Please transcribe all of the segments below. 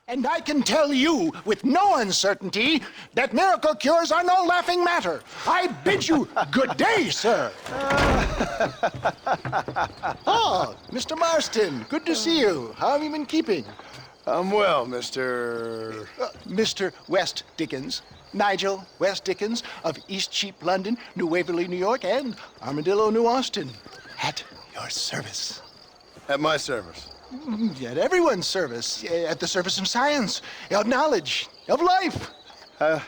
And I can tell you with no uncertainty that miracle cures are no laughing matter. I bid you good day, sir. Oh, Mr. Marston, good to see you. How have you been keeping? I'm well, Mr. Mr. West Dickens. Nigel West Dickens of Eastcheap, London, New Waverly, New York, and Armadillo, New Austin. At your service. At my service. At everyone's service. At the service of science, of knowledge, of life. How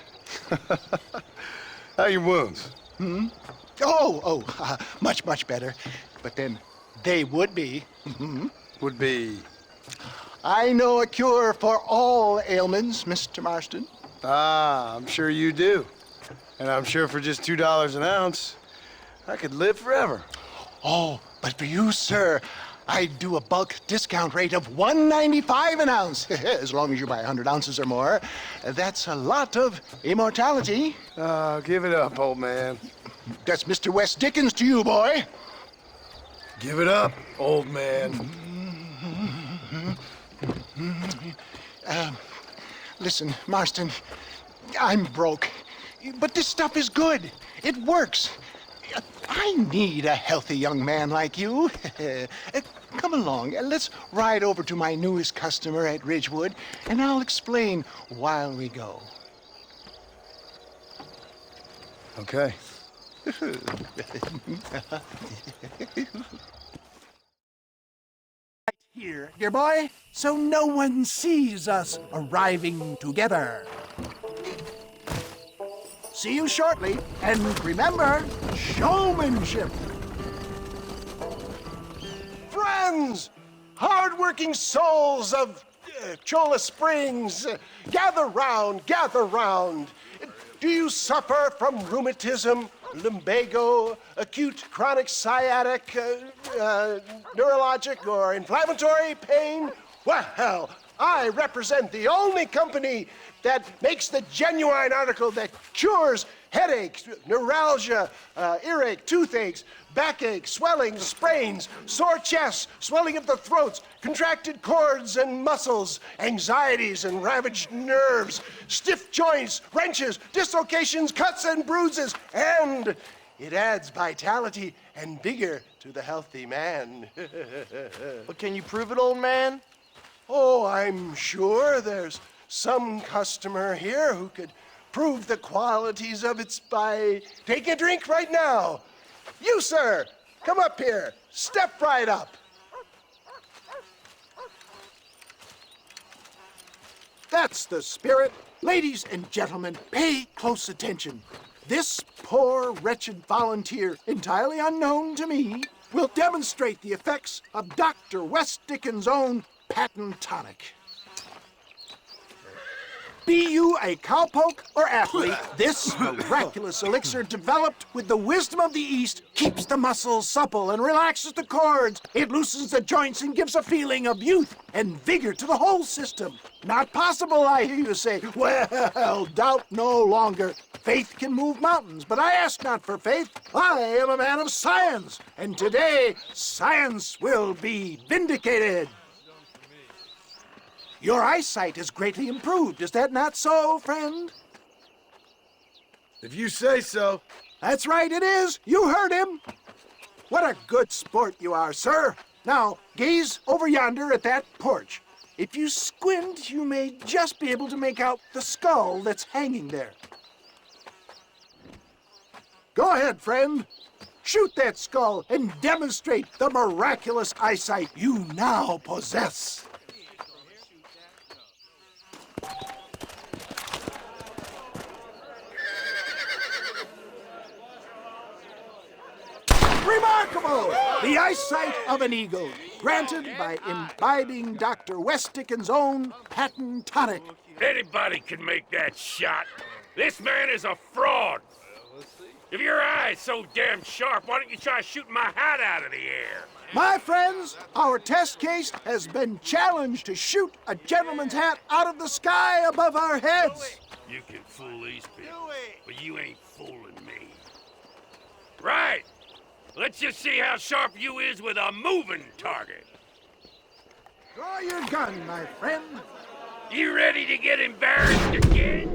are your wounds? Much, much better. But then they would be. Would be... I know a cure for all ailments, Mr. Marston. Ah, I'm sure you do. And I'm sure for just $2 an ounce, I could live forever. Oh, but for you, sir, I'd do a bulk discount rate of $1.95 an ounce, as long as you buy 100 ounces or more. That's a lot of immortality. Give it up, old man. That's Mr. West Dickens to you, boy. Give it up, old man. Listen, Marston, I'm broke, but this stuff is good. It works. I need a healthy young man like you. Come along, let's ride over to my newest customer at Ridgewood, and I'll explain while we go. Okay. Here, dear boy, so no one sees us arriving together. See you shortly, and remember, showmanship. Friends, hard-working souls of Cholla Springs, gather round, gather round. Do you suffer from rheumatism, lumbago, acute chronic sciatic, neurologic, or inflammatory pain? Well, I represent the only company that makes the genuine article that cures headaches, neuralgia, earache, toothaches, backache, swelling, sprains, sore chests, swelling of the throats, contracted cords and muscles, anxieties and ravaged nerves, stiff joints, wrenches, dislocations, cuts and bruises, and it adds vitality and vigor to the healthy man. But can you prove it, old man? Oh, I'm sure there's some customer here who could prove the qualities of it by taking a drink right now. You, sir, come up here. Step right up. That's the spirit. Ladies and gentlemen, pay close attention. This poor, wretched volunteer, entirely unknown to me, will demonstrate the effects of Dr. West Dickens' own patent tonic. Be you a cowpoke or athlete, this miraculous elixir developed with the wisdom of the East keeps the muscles supple and relaxes the cords. It loosens the joints and gives a feeling of youth and vigor to the whole system. Not possible, I hear you say. Well, doubt no longer. Faith can move mountains, but I ask not for faith. I am a man of science, and today science will be vindicated. Your eyesight is greatly improved. Is that not so, friend? If you say so. That's right, it is. You heard him. What a good sport you are, sir. Now, gaze over yonder at that porch. If you squint, you may just be able to make out the skull that's hanging there. Go ahead, friend. Shoot that skull and demonstrate the miraculous eyesight you now possess. Remarkable! The eyesight of an eagle, granted by imbibing Dr. West Dickens' own patent tonic. Anybody can make that shot. This man is a fraud. If your eye's so damn sharp, why don't you try shooting my hat out of the air? My friends, our test case has been challenged to shoot a gentleman's hat out of the sky above our heads. You can fool these people, but you ain't fooling me. Right. Let's just see how sharp you is with a moving target. Draw your gun, my friend. You ready to get embarrassed again?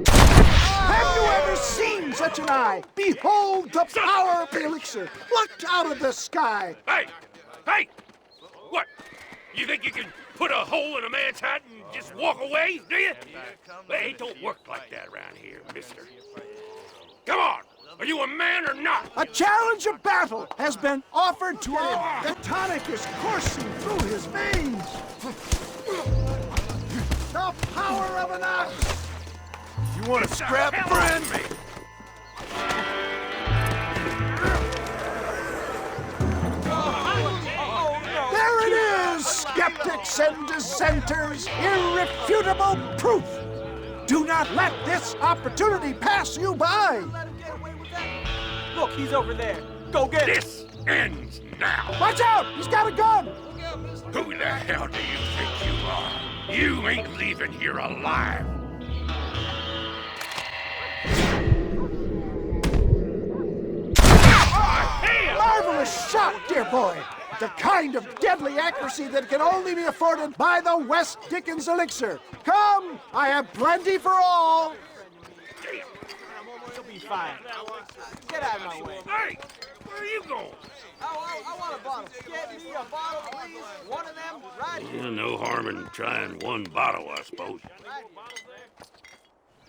Have you ever seen such an eye? Behold the power of the elixir, plucked out of the sky. Hey! Hey! What? You think you can put a hole in a man's hat and just walk away, do you? Hey, it don't work like that around here, mister. Come on! Are you a man or not? A challenge of battle has been offered to him. The tonic is coursing through his veins. The power of an ox. You want to scrap, friend? There it is, skeptics and dissenters. Irrefutable proof. Do not let this opportunity pass you by. Look, he's over there. Go get him. This ends now. Watch out! He's got a gun! Who the hell do you think you are? You ain't leaving here alive. Marvelous shot, dear boy. The kind of deadly accuracy that can only be afforded by the West Dickens elixir. Come, I have plenty for all. He'll be fine. Get out of my way. Hey, where are you going? I want a bottle. Get me a bottle, please. One of them right here. No harm in trying one bottle, I suppose.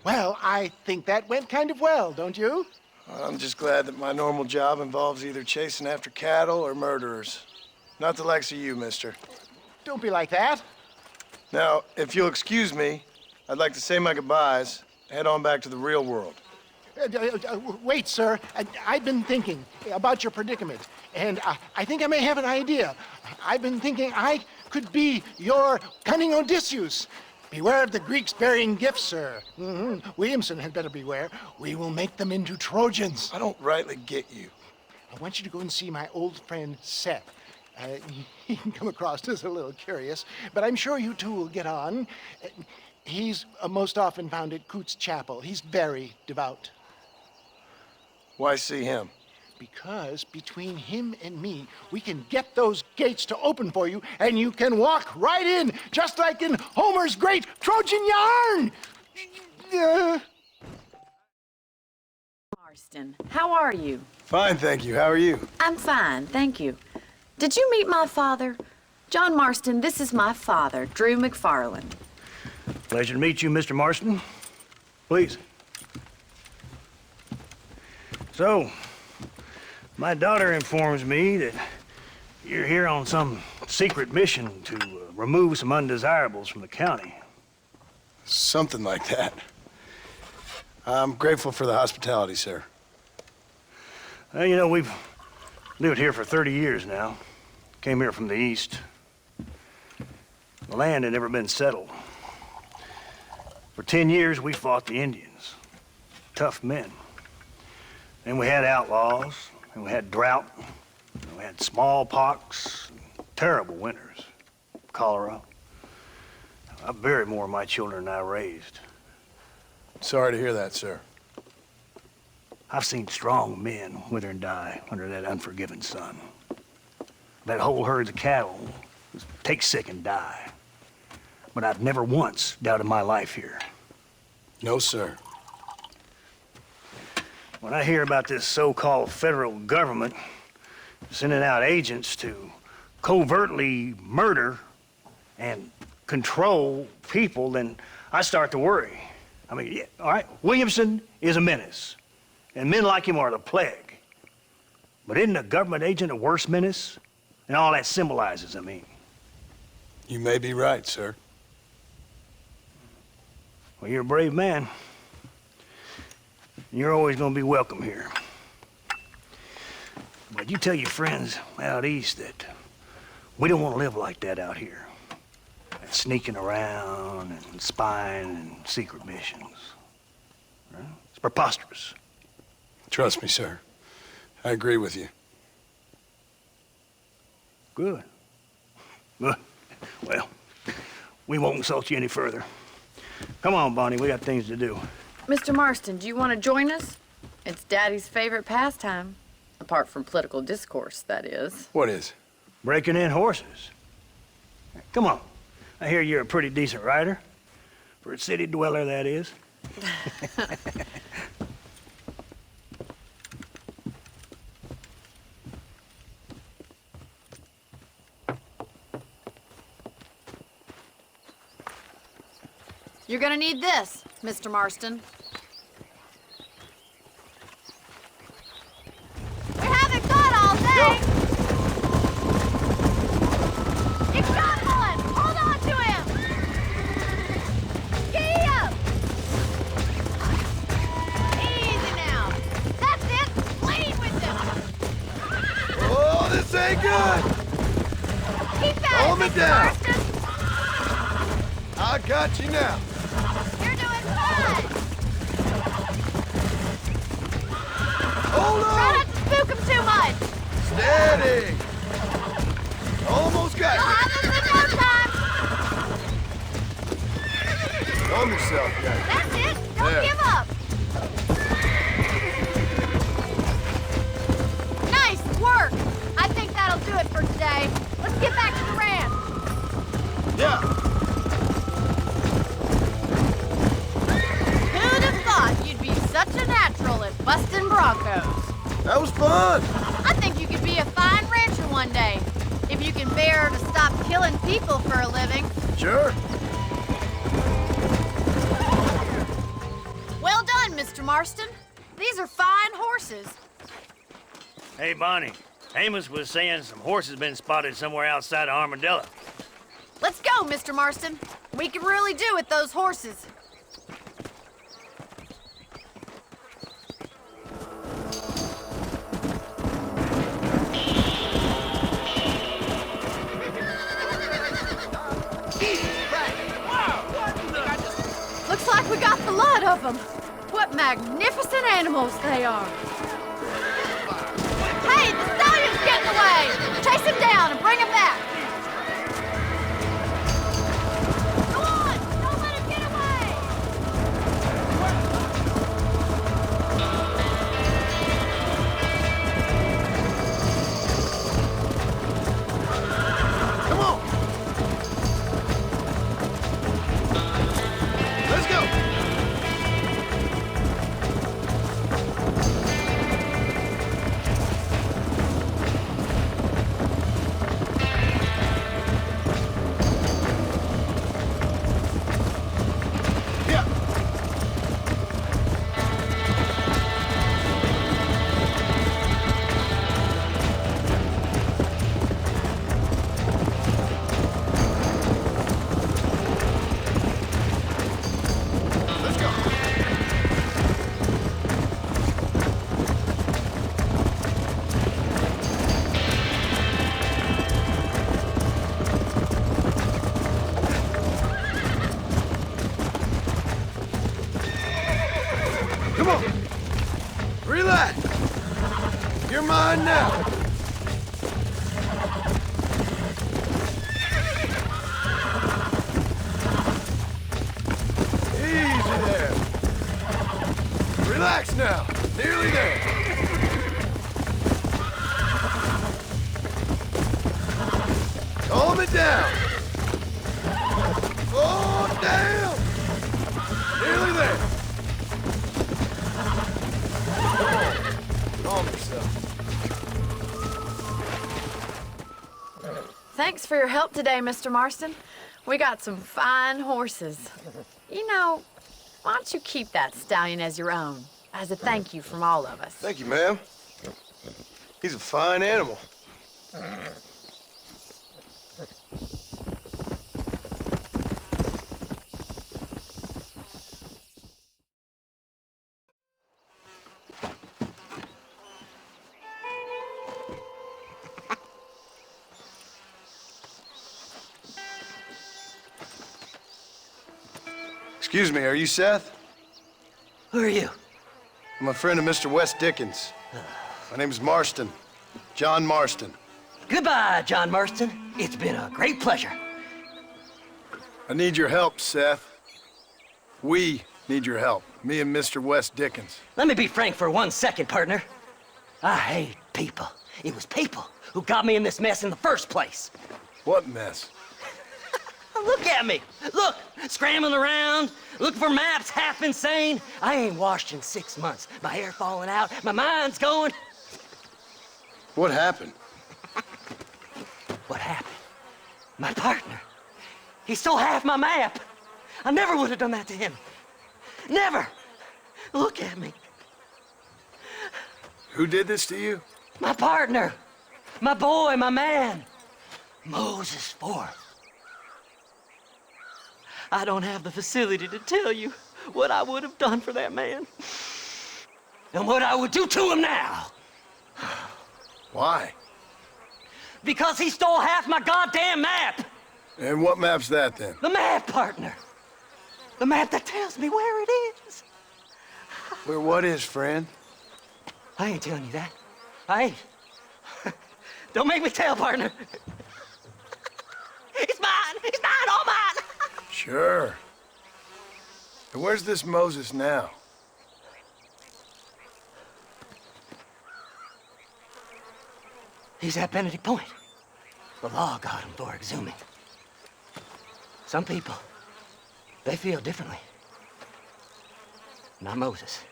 Well, I think that went kind of well, don't you? I'm just glad that my normal job involves either chasing after cattle or murderers. Not the likes of you, mister. Don't be like that. Now, if you'll excuse me, I'd like to say my goodbyes, head on back to the real world. Wait, sir. I've been thinking about your predicament, and I think I may have an idea. I've been thinking I could be your cunning Odysseus. Beware of the Greeks bearing gifts, sir. Williamson had better beware. We will make them into Trojans. I don't rightly get you. I want you to go and see my old friend Seth. He can come across as a little curious, but I'm sure you two will get on. He's most often found at Coots Chapel. He's very devout. Why see him? Because between him and me, we can get those gates to open for you, and you can walk right in, just like in Homer's great Trojan yarn! Marston, how are you? Fine, thank you. How are you? I'm fine, thank you. Did you meet my father? John Marston, this is my father, Drew McFarland. Pleasure to meet you, Mr. Marston. Please. So, my daughter informs me that you're here on some secret mission to remove some undesirables from the county. Something like that. I'm grateful for the hospitality, sir. Well, you know, we've lived here for 30 years now. Came here from the east. The land had never been settled. For 10 years, we fought the Indians. Tough men. Then we had outlaws, and we had drought, and we had smallpox, terrible winters, cholera. I buried more of my children than I raised. Sorry to hear that, sir. I've seen strong men wither and die under that unforgiving sun. That whole herds of cattle take sick and die. But I've never once doubted my life here. No, sir. When I hear about this so-called federal government sending out agents to covertly murder and control people, then I start to worry. I mean, yeah, all right, Williamson is a menace, and men like him are the plague. But isn't a government agent a worse menace? And all that symbolizes, I mean. You may be right, sir. Well, you're a brave man. You're always gonna be welcome here. But you tell your friends out east that we don't want to live like that out here. That sneaking around and spying and secret missions. Right? It's preposterous. Trust me, sir. I agree with you. Good. Good. Well, we won't insult you any further. Come on, Bonnie, we got things to do. Mr. Marston, do you want to join us? It's Daddy's favorite pastime. Apart from political discourse, that is. What is? Breaking in horses. Come on. I hear you're a pretty decent rider. For a city dweller, that is. You're gonna need this, Mr. Marston. We haven't got all day! You got one! Hold on to him! Giddy up! Easy now. That's it! Lead with him! Oh, this ain't good! Keep at Hold it, me Mr. down. Marston! I got you now. You're doing fine! Hold Try on! not to spook him too much! Steady! Almost got You'll you. have him in no time! Calm yourself, guys. That's it! Don't There. give up! Nice work! I think that'll do it for today. Let's get back to the ranch. Yeah. Who'd have thought you'd be such a natural at busting broncos? That was fun. I think you could be a fine rancher one day, if you can bear to stop killing people for a living. Sure. Well done, Mr. Marston. These are fine horses. Hey, Bonnie. Amos was saying some horses been spotted somewhere outside of Armadillo. Let's go, Mr. Marston. We can really do with those horses. Looks like we got the lot of them. What magnificent animals they are. Hey, the stallion's getting away! Chase him down and bring him back! Go on! Don't let him get away! Come on. Let's go. Yeah. Let's go. Come on. Relax. You're mine now. Easy there. Relax now. Nearly there. Calm it down. Oh, damn. Nearly there. Calm yourself. Thanks for your help today, Mr. Marston. We got some fine horses. You know, why don't you keep that stallion as your own, as a thank you from all of us? Thank you, ma'am. He's a fine animal. Excuse me, are you Seth? Who are you? I'm a friend of Mr. Wes Dickens. My name is Marston. John Marston. Goodbye, John Marston. It's been a great pleasure. I need your help, Seth. We need your help. Me and Mr. Wes Dickens. Let me be frank for 1 second, partner. I hate people. It was people who got me in this mess in the first place. What mess? Look at me. Look, scrambling around, looking for maps, half insane. I ain't washed in 6 months. My hair falling out, my mind's going. What happened? What happened? My partner. He stole half my map. I never would have done that to him. Never. Look at me. Who did this to you? My partner. My boy, my man. Moses Forth. I don't have the facility to tell you what I would have done for that man. And what I would do to him now. Why? Because he stole half my goddamn map. And what map's that then? The map, partner. The map that tells me where it is. Where what is, friend? I ain't telling you that. I ain't. Don't make me tell, partner. It's mine. It's mine, all mine. Sure. And where's this Moses now? He's at Benedict Point. The law got him for exhuming. Some people, they feel differently. Not Moses.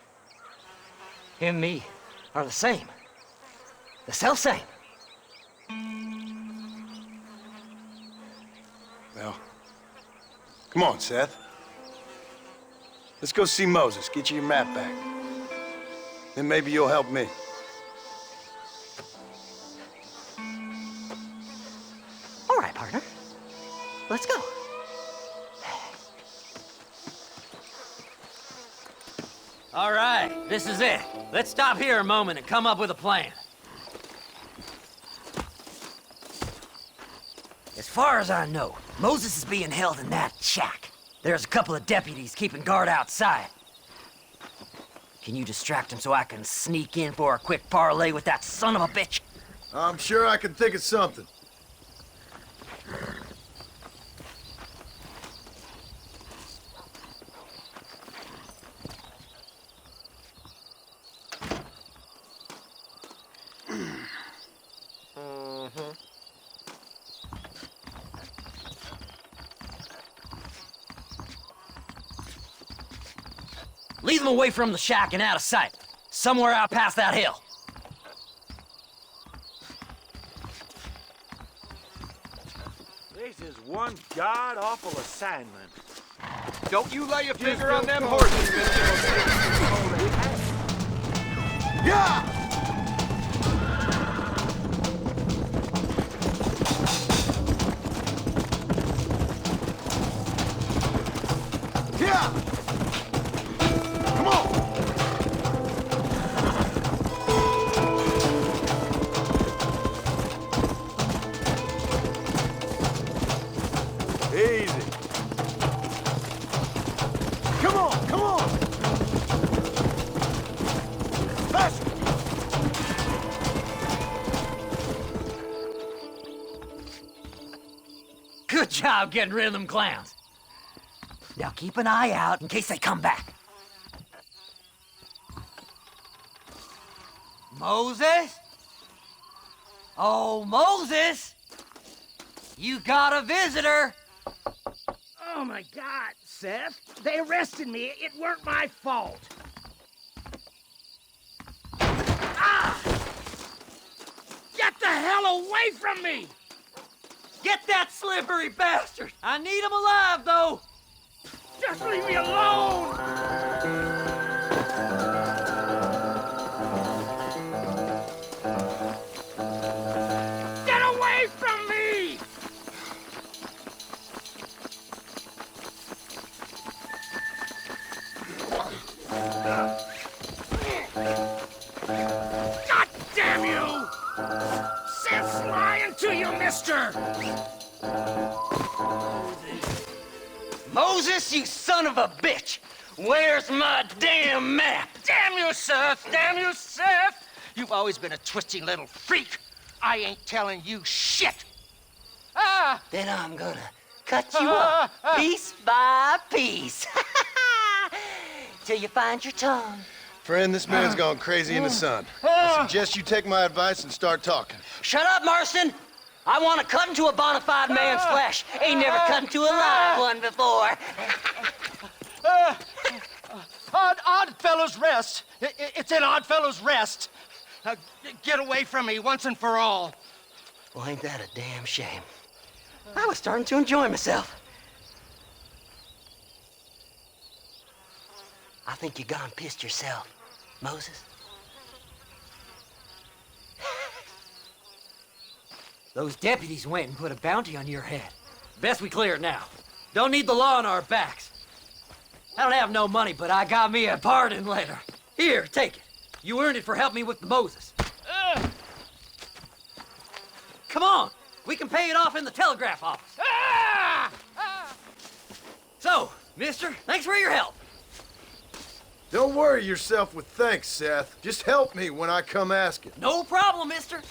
Him and me are the same. The self-same. Well, come on, Seth. Let's go see Moses, get you your map back. Then maybe you'll help me. All right, partner. Let's go. All right, this is it. Let's stop here a moment and come up with a plan. As far as I know, Moses is being held in that shack. There's a couple of deputies keeping guard outside. Can you distract him so I can sneak in for a quick parlay with that son of a bitch? I'm sure I can think of something. Lead them away from the shack and out of sight. Somewhere out past that hill. This is one god-awful assignment. Don't you lay your finger on them horses, Yeah! Yeah! Come on! Easy. Come on, come on! Faster! Good job getting rid of them clowns. Now keep an eye out in case they come back. Moses? Oh, Moses! You got a visitor! Oh my God, Seth. They arrested me. It weren't my fault. Ah! Get the hell away from me! Get that slippery bastard! I need him alive, though! Just leave me alone! Get away from me! God damn you! Seth's lying to you, mister! Moses, you son of a bitch! Where's my damn map? Damn you, Seth! Damn you, Seth! You've always been a twisting little freak. I ain't telling you shit. Ah! Then I'm gonna cut you up piece by piece. Till you find your tongue. Friend, this man's gone crazy in the sun. I suggest you take my advice and start talking. Shut up, Marston! I want to cut into a bona fide man's flesh. Ain't never cut into a live one before. Oddfellows Rest. It's in Oddfellows Rest. Get away from me once and for all. Well, ain't that a damn shame? I was starting to enjoy myself. I think you gone pissed yourself, Moses. Those deputies went and put a bounty on your head. Best we clear it now. Don't need the law on our backs. I don't have no money, but I got me a pardon letter. Here, take it. You earned it for helping me with the Moses. Come on, we can pay it off in the telegraph office. So, mister, thanks for your help. Don't worry yourself with thanks, Seth. Just help me when I come asking. No problem, mister.